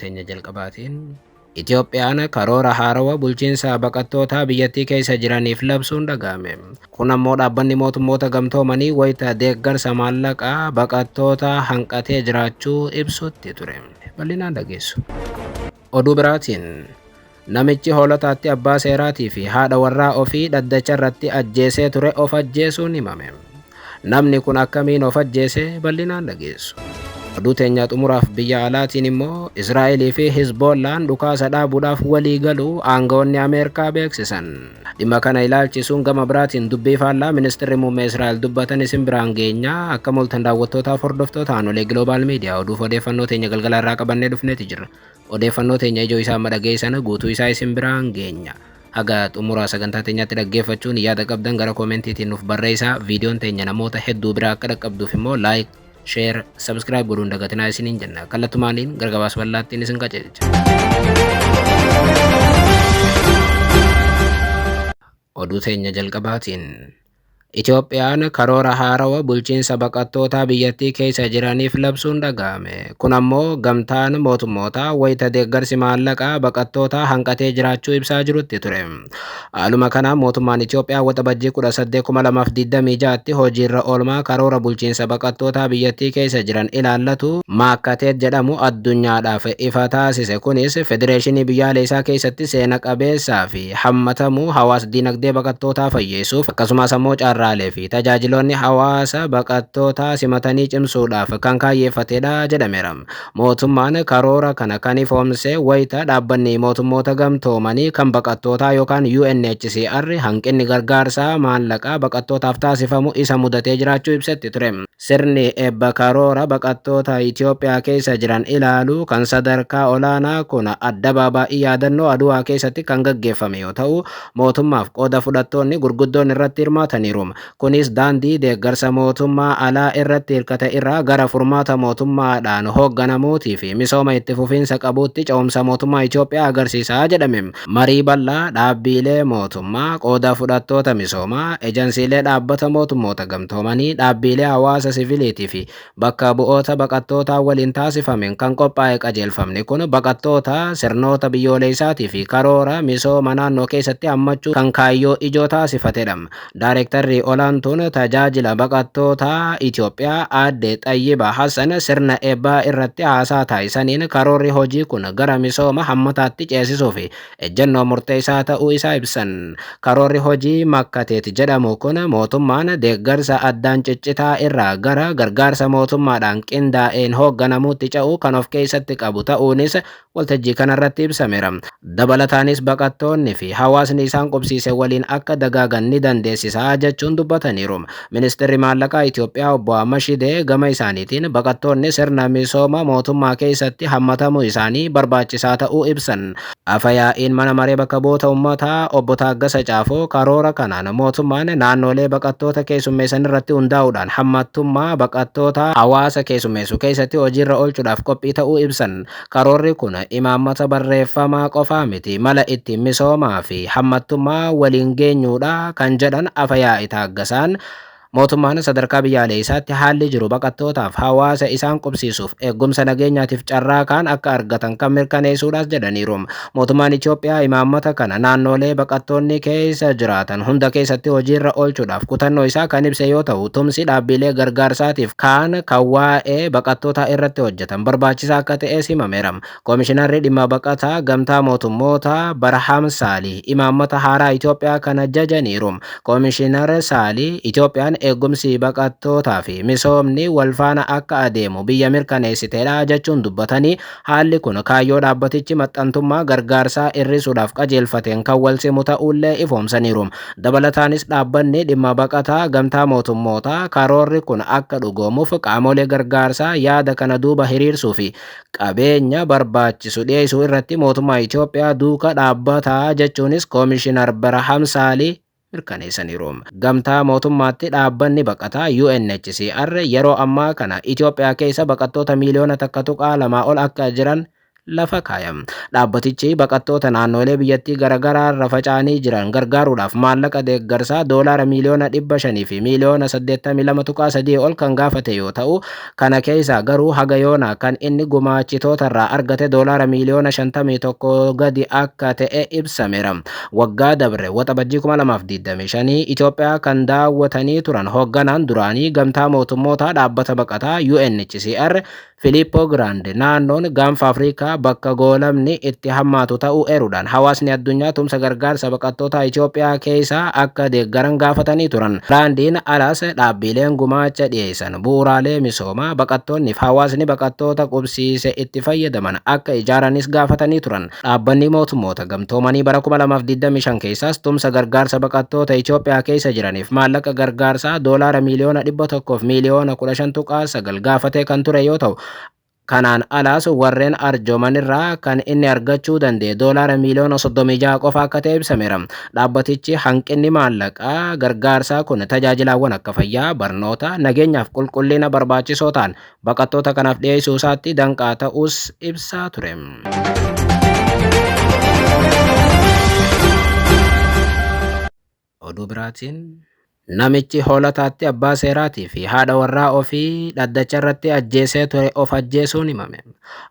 teenya jalqabaatiin Itoophiyaan karoora haarawaa bulchiinsa baqattootaa biyyattii keessa jiraniif labsuun dhaga'ame. Kun ammoo dhaabbanni mootummoota gamtoomanii wayita deeggarsa maallaqaa baqattoota hanqatee jiraachuu ibsutti ture. Bal'inaan dhageessu. Oduu biraatiin namichi hoolotaatti abbaa seeraatii fi haadha warraa ofii dhaddacha irratti ajjeesee ture of ajjeesuun himame. Namni kun akkamiin of ajjeese bal'inaan dhageessu. Oduu teenya xumuraaf biyya alaatiin immoo Israa'elii fi Hizboollaan dhukaasa dhaabuudhaaf walii galuu aangawoonni Ameerikaa beeksisan. Dhimma kana ilaalchisuun gama biraatiin dubbii faallaa ministeerri muummee Israa'el dubbatan isin biraan geenyaa akka mul'atan daawwattootaaf hordoftoota aanolee Global Media oduuf odeeffannoo teenya galgala irraa qabannee dhufneeti jirra. Odeeffannoo teenya ijoo isaa madhageessan guutuu isaa isin biraan geenya. Haga xumuraa sagantaa teenyaatti dhaggeeffachuun yaada qabdan gara koomentiitiin nuuf barreessaa. Viidiyoon teenya namoota hedduu biraa akka dhaqqabduuf immoo laayik, share, subscribe godhuun dagatinaa isiniin jenna. Kallattumaaniin gargabaas bal'aattiin isin qajeelcha. Oduu teenya jalqabaatiin Itoophiyaan karoora haarawaa bulchiinsa baqattootaa biyyattii keessa jiraniif labsuun dhaga'ame. Kun ammoo gamtaan mootummootaa wayita deeggarsi maallaqaa baqattootaa hanqatee jiraachuu ibsaa jirutti ture. Haaluma kanaan mootummaan Itoophiyaa waxabajjii 18/2026tti hojiirra oolmaa karoora bulchiinsa baqattootaa biyyattii keessa jiran ilaallatu maakkateet jedhamu addunyaadhaaf ifa taasise. Kunis federeeshinii biyyaalessaa keessatti seena qabeessaa fi hammatamuu hawaas dinagdee baqattootaa fayyeessuuf akkasumas ammoo raalee fi tajaajiloonni hawaasa baqattootaa simatanii cimsuudhaaf kan kaayyeeffatedha jedhameera. Mootummaan karoora kana kan ifoomse wayita dhaabbanni mootummoota gamtoomanii kan baqattootaa yookaan UNHCR hanqinni gargaarsaa maallaqaa baqattootaaf taasifamu isa mudatee jiraachuu ibsetti ture. Sirni eebba karoora baqattoota Itoophiyaa keessa jiran ilaaluu kan sadarkaa olaanaa kun addabaabaa'ii yaadannoo Aduwaa keessatti kan gaggeeffame yoo ta'u, mootummaaf qooda fudhattoonni gurguddoon irratti hirmaataniiru. Kunis daandii deeggarsa mootummaa alaa irratti hirkate irraa gara furmaata mootummaadhaan hoogganamuutii fi misooma itti fufiinsa qabuutti ce'umsa mootummaa Itoophiyaa agarsiisaa jedhame. Marii bal'aa dhaabbilee mootummaa, qooda fudhattoota misoomaa, ejansiilee dhaabbata mootummoota gamtoomanii, dhaabbilee hawaasa siviiliitii fi bakka bu'oota baqattootaa waliin taasifameen kan qophaa'e qajeelfamni kun baqattoota sirnoota biyyoolessaatii fi karoora misooma naannoo keessatti hammachuu kan kaayyoo ijoo taasifatedha. Daareektarri olaantuun tajaajila baqattoota Itoophiyaa aadde Xayyiba Hassan sirna eebbaa irratti haasaa taasisaniin karoorri hojii kun gara misooma hammataatti ceesisuu fi ejjennoo murteessaa ta'uu isaa ibsan. Karoorri hojii makkateet jedhamu kun mootummaan deeggarsa addaan ciccitaa irraa gara gargaarsa mootummaadhaan qindaa'een hoogganamuutti ce'uu kan of keessatti qabu ta'uunis waltajjii kanarratti ibsameera. Dabalataanis baqattoonni fi hawaasni isaan qubsiise waliin akka dagaagan ni dandeessisaa jechuun dubbataniiru. Ministeerri maallaqaa Itoophiyaa obbo Amashidee gama isaaniitiin baqattoonni sirna misooma mootummaa keessatti hammatamuu isaanii barbaachisaa ta'uu ibsan. Afayaa'iin mana maree bakka bu'oota uummataa obbo Taaggasa Caafoo karoora kanaan mootummaan naannolee baqattoota keessummeessan irratti hundaa'uudhaan hammattummaa baqattoota hawaasa keessummeessu keessatti hojiirra oolchuudhaaf qophii ta'uu ibsan. Karoorri kun imaammata barreeffamaa qofaa miti, mala ittiin misoomaa fi hammattummaa waliin geenyuudha kan jedhan Afayaa'i Taaggasaan. Mootummaan sadarkaa biyyaalessaatti haalli jiru baqattootaaf hawaasa isaan qubsiisuuf eegumsa nageenyaatiif carraaqqii akka argatan kan mirkaneessuudhaas jedhaniiru. Mootummaan Itoophiyaa imaammata kana naannolee baqattoonni keessa jiraatan hunda keessatti hojiirra oolchuudhaaf kutannoo isaa kan ibse yoo ta'u, tumsi dhaabbilee gargaarsaatiif kan waa'ee baqattootaa irratti hojjetan barbaachisaa akka ta'e himameera. Koomishinarri dhimma baqataa gamtaa mootummoota Barham Saalii imaammata haaraa Itoophiyaa kana jajaniiru. Koomishinar Saalii Itoophiyaan eegumsi baqattootaa fi misoomni wal faana akka adeemu biyya mirkaneessiteedha jechuun dubbatanii haalli kun kaayyoo dhaabbatichi maxxantummaa gargaarsaa hir'isuudhaaf qajeelfateen kan wal simu ta'ullee ifoomsaniiru. Dabalataanis dhaabbanni dhimma baqataa gamtaa mootummootaa karoorri kun akka dhugoomuuf qaamolee gargaarsaa yaada kana duuba hiriirsuu fi qabeenya barbaachisu dhiyeessuu irratti mootummaa Itoophiyaa duuka dhaabbataa jechuunis koomishinar Barham Saalii mirkaneessaniiru. Gamtaa mootummaatti dhaabbanni baqataa UNHCR yeroo ammaa kana Itoophiyaa keessa baqattoota miliyoona 1.2 ol akka jiran lafa kaayam. Dhaabbatichi baqattoota naannolee biyyattii garaagaraa irra faca'anii jiran gargaaruudhaaf maallaqa deeggarsaa doolaara miliyoona 500 fi miliyoona 82.3 ol kan gaafate yoo ta'u, kana keessaa garuu haga yoonaa kan inni gumaachitoota irraa argate doolaara miliyoona 51 gadi akka ta'e ibsameera. Waggaa dabre waxabajjii 2025 Itoophiyaa kan daawwatanii turan hoogganaan duraanii gamtaa mootummoota dhaabbata baqataa UNHCR Filippo Grandi naannoon gaanfa Afrikaa bakka goolamni itti hammaatu ta'uu eeruudhaan hawaasni addunyaa tumsa gargaarsa baqattoota Itoophiyaa keessaa akka deeggaran gaafatanii turan. Grandiin alaas dhaabbileen gumaacha dhiyeessan bu'uuraalee misoomaa baqattoonniif hawaasni baqattoota qubsiise itti fayyadaman akka ijaaranis gaafatanii turan. Dhaabbanni mootummoota gamtoomanii bara 2025 keessaas tumsa gargaarsa baqattoota Itoophiyaa keessa jiraniif maallaqa gargaarsaa doolaara miliyoona 100 fi miliyoona 15.9 gaafatee kan ture yoo ta'u, kanaan alaas warreen arjooman irraa kan inni argachuu danda'e doolaara miliyoona 36 qofa akka ta'e ibsameera. Dhaabbatichi hanqinni maallaqaa gargaarsaa kun tajaajilaawwan akka fayyaa, barnoota, nageenyaaf qulqullina barbaachisoo ta'an baqattoota kanaaf dhiyeessuu isaatti danqaa ta'us ibsaa ture. Oduu biraatiin namichi hoolataatti abbaa seeraatii fi haadha warraa ofii dhaddacha irratti ajjeesee ture of ajjeesuun himame.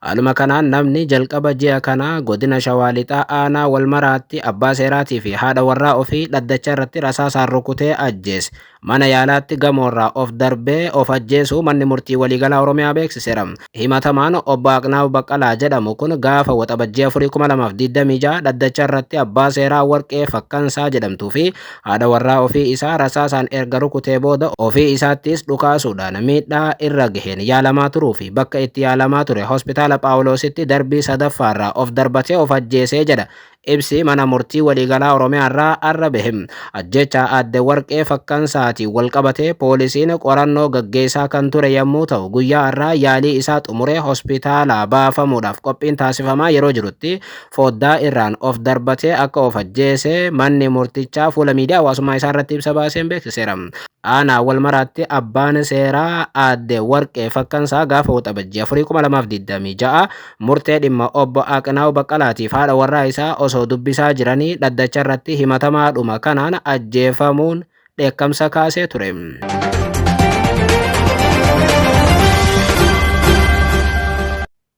Haaluma kanaan namni jalqaba ji'a kanaa godina Shawaa Lixaa aanaa Walmaraatti abbaa seeraatii fi haadha warraa ofii dhaddacha irratti rasaasaan rukutee ajjeese. Mana yaalaatti gamoorraa of darbee of ajjeesuu manni murtii waliigalaa Oromiyaa beeksiseera. Himatamaan obbo Aqnaaw Baqqalaa jedhamu kun gaafa waxabajjii 2026 dhaddacha irratti abbaa seeraa Warqee Fakkansaa jedhamtuu fi haadha warraa ofii isaa rasaasaan erga rukutee booda ofii isaattis dhukaasuudhaan miidhaa irra gaheen yaalamaa turuu fi bakka itti yaalamaa ture hospitaala Phaawulositti darbii sadaffaarraa of darbatee of ajjeesee jedha. Ibsi mana murtii waliigalaa Oromiyaa irraa arra bahe. Ajjecha aadde Warqee Fakkansaatiin wal qabatee poolisiin qorannoo gaggeessaa kan ture yommuu ta'u, guyyaa irraa yaalii isaa xumuree hospitaala baafamuudhaaf qophiin taasifamaa yeroo jirutti foddaa irraan of darbatee akka of ajjeese manni murtichaa fuula miidiyaa hawaasummaa isaa irratti ibsa baaseen beeksiseera. Aanaa Walmaraatti abbaan seeraa aadde Warqee Fakkansaa gaafa waxabajjii 2026 murtee dhimma obbo Aqnaaw Baqqalaatiif haadha warraa isaa osoo dubbisaa jiranii dhaddacha irratti himatamaadhuma kanaan ajjeefamuun dheekkamsa kaasee ture.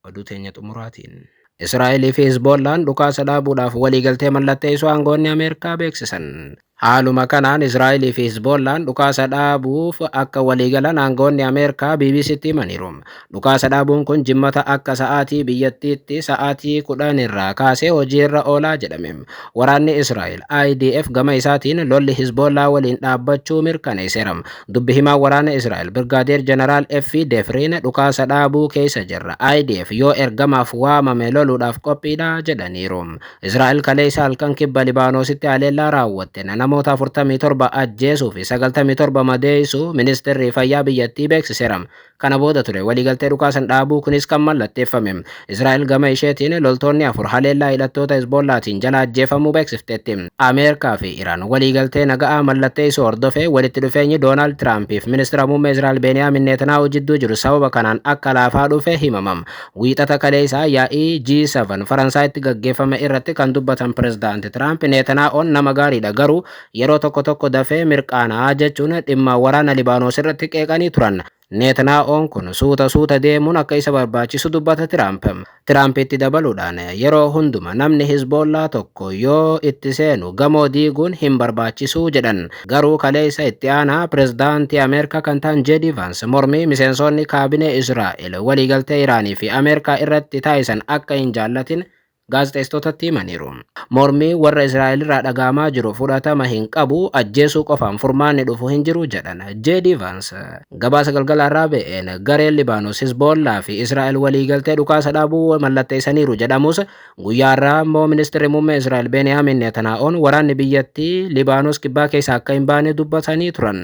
Oduu teenya xumuraatiin Israa'elii fi Hizboollaan dhukaasa dhaabuudhaaf waliigaltee mallatteessuu aangoonni Ameerikaa beeksisan. Haaluma kanaan Israa'elii fi Hizboollaan dhukaasa dhaabuuf akka waliigalan aangoonni Ameerikaa BBC'tti himaniiru. Dhukaasa dhaabuun kun jimmata akka sa'aatii biyyattiitti sa'aatii 10 irraa kaasee hojiirra oolaa jedhame. Waraanni Israa'el IDF gama isaatiin lolli Hizboollaa waliin dhaabbachuu mirkaneesseera. Dubbi himaa waraana Israa'el Birgaadeer Jeneraal F. Defriin dhukaasa dhaabuu keessa jirra. IDF yoo ergamaaf waamame loluudhaaf qophiidha jedhaniiru. Israa'el kaleessa halkan kibba Libaanoositti haleellaa raawwatte namoota 47 ajjeesuu fi 97 madeessuu ministeerri fayyaa biyyattii beeksiseera. Kana booda ture waliigaltee dhukaasan dhaabuu kunis kan mallatteeffame. Israa'el gama isheetiin loltoonni 4 haleellaa hidhattoota Hizboollaatiin jala ajjeefamuu beeksifteetti. Ameerikaa fi Iraan waliigaltee nagaa mallatteessuu hordofee walitti dhufeenyi Doonaald Tiraampiif ministeera muummee Israa'el Beniyaamin Netanyaahuu jidduu jiru sababa kanaan akka laafaa dhufe himamam. Wiixata kaleessaa yaa'ii G7 Faransaayitti gaggeeffame irratti kan dubbatan pirezidaanti Tiraamp Netanyaahuun nama gaariidha garuu yeroo tokko dafee mirqaanaa jechuun dhimma waraana Libaanoos irratti qeeqanii turan. Netanyaahuun kun suuta deemuun akka isa barbaachisu dubbata Tiraamp. Tiraamp itti dabaluudhaan yeroo hunduma namni Hizboollaa tokko yoo itti seenu gamoo diiguun hin barbaachisu jedhan. Garuu kaleessa itti aanaa pirezidaantii Ameerikaa kan ta'an J.D. Vance mormii miseensonni kaabinee Israa'el waliigaltee Iraanii fi Ameerikaa irratti taasisan akka hin jaallatin gaazexeessitootatti himaniiru. Mormii warra Israa'el irraa dhagahamaa jiru fudhatama hin qabu, ajjeesuu qofaan furmaanni dhufu hin jiru jedhan J.D. Vance. Gabaasa galgala irraa ba'een gareen Libaanos, Hizboollaa fi Israa'el waliigaltee dhukaasa dhaabuu mallatteessaniiru jedhamus guyyaa irraa immoo ministeerri muummee Israa'el Beniyaamin Netanyaahuun waraanni biyyattii Libaanos kibbaa keessa akka hin baane dubbatanii turan.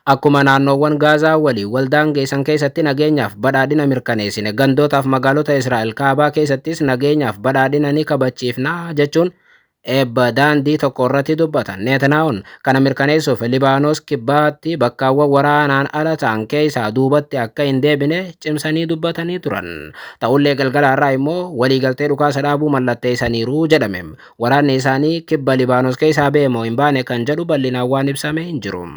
Akkuma naannoowwan Gaazaa walii waldaan geessan keessatti nageenyaaf badhaadhina mirkaneessine gandootaaf magaalota Israa'el kaabaa keessattis nageenyaaf badhaadhina ni kabachiifna jechuun eebba daandii tokko irratti dubbatan. Netanyaa'uun kana mirkaneessuuf Libaanos kibbaatti bakkaawwan waraanaan ala ta'an keessaa duubatti akka hin deebine cimsanii dubbatanii turan. Ta'ullee galgala irraa immoo waliigaltee dhukaasa dhaabuu mallatteessaniiru jedhame. Waraanni isaanii kibba Libaanos keessaa ba'e moo hin baane kan jedhu bal'inaan waan ibsame hin jiru.